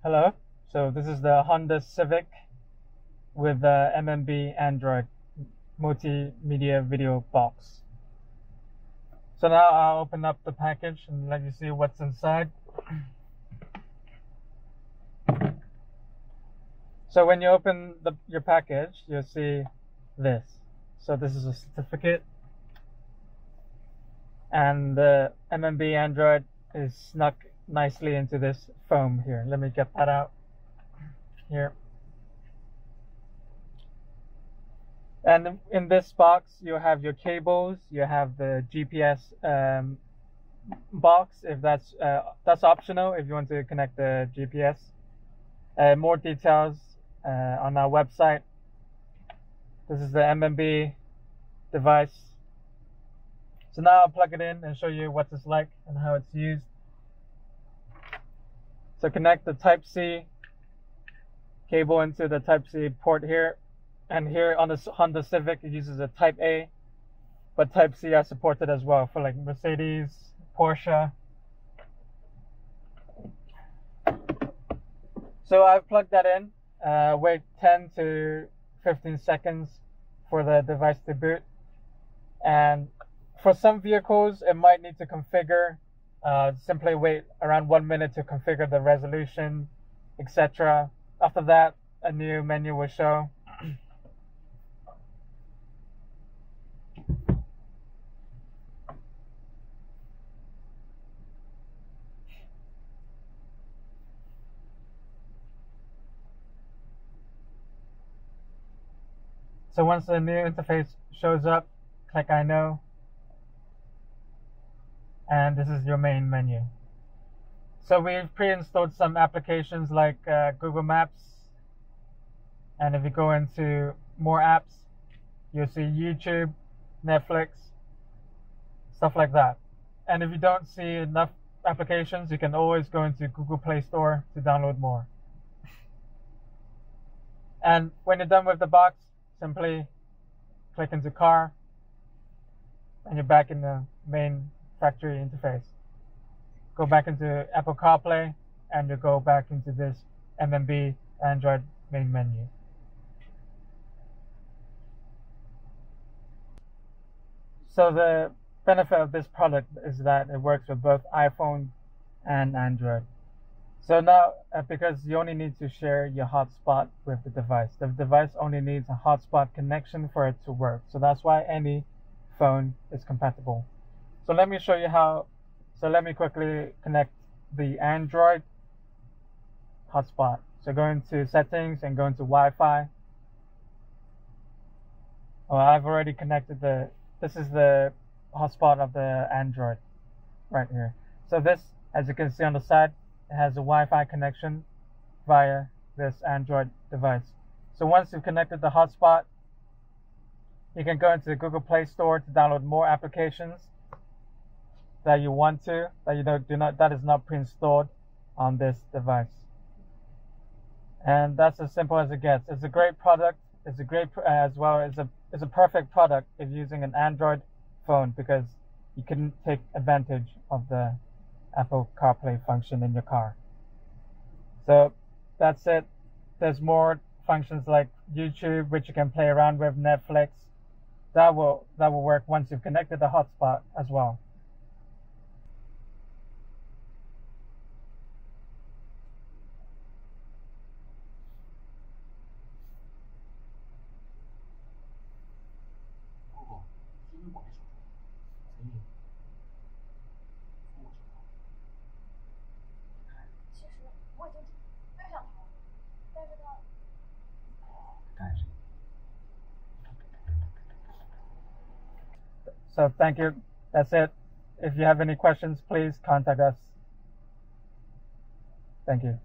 Hello. So this is the Honda Civic with the MMB Android multimedia video box. So now I'll open up the package and let you see what's inside. So when you open your package, you'll see this. So this is a certificate, and the MMB Android is snuck nicely into this foam here. Let me get that out here. And in this box, you have your cables, you have the GPS box, if that's optional if you want to connect the GPS. More details on our website. This is the MMB device. So now I'll plug it in and show you what it's like and how it's used. So connect the Type-C cable into the Type-C port here. And here on the Honda Civic, it uses a Type-A, but Type-C are supported as well for like Mercedes, Porsche. So I've plugged that in. Wait 10 to 15 seconds for the device to boot. And for some vehicles, it might need to configure. Simply wait around 1 minute to configure the resolution, etc. After that, a new menu will show. So once the new interface shows up, click I know, and this is your main menu. So we've pre-installed some applications like Google Maps, and if you go into more apps, you'll see YouTube, Netflix, stuff like that. And if you don't see enough applications, you can always go into Google Play Store to download more. And when you're done with the box, simply click into car, and you're back in the main factory interface. Go back into Apple CarPlay, and you go back into this MMB Android main menu. So the benefit of this product is that it works with both iPhone and Android. So now, because you only need to share your hotspot with the device only needs a hotspot connection for it to work. So that's why any phone is compatible. So let me show you how. So let me quickly connect the Android hotspot. So go into settings and go into Wi-Fi. Oh, I've already connected this is the hotspot of the Android right here. So this, as you can see on the side, it has a Wi-Fi connection via this Android device. So once you've connected the hotspot, you can go into the Google Play Store to download more applications that you want to, that is not pre-installed on this device. And that's as simple as it gets. It's a great product. It's a great it's a perfect product if using an Android phone, because you can take advantage of the Apple CarPlay function in your car. So that's it. There's more functions like YouTube, which you can play around with, Netflix. That will work once you've connected the hotspot as well. So thank you. That's it. If you have any questions, please contact us. Thank you.